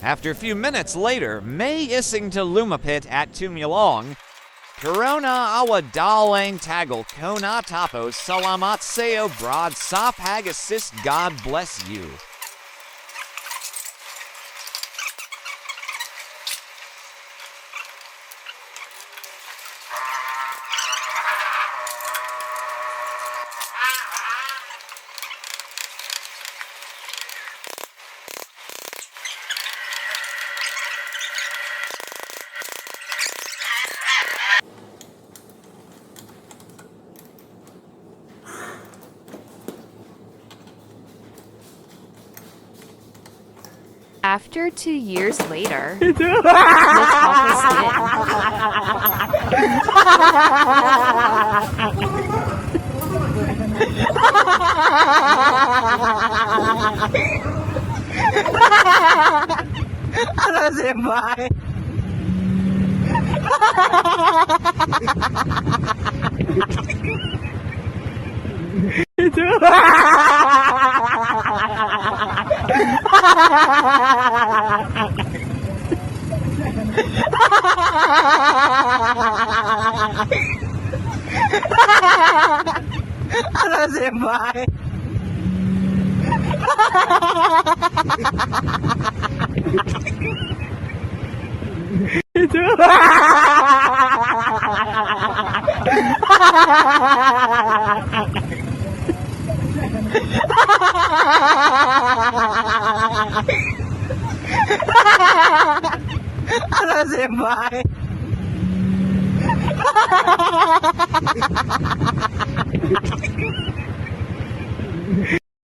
After a few minutes later, May ising to Lumapit at Tumulong, Corona awadalang tagal kona tapos salamat sayo broad sa pag-assist, God bless you. After 2 years later, the top is Ano si Bay? Ano si Bay? Ano si Bay?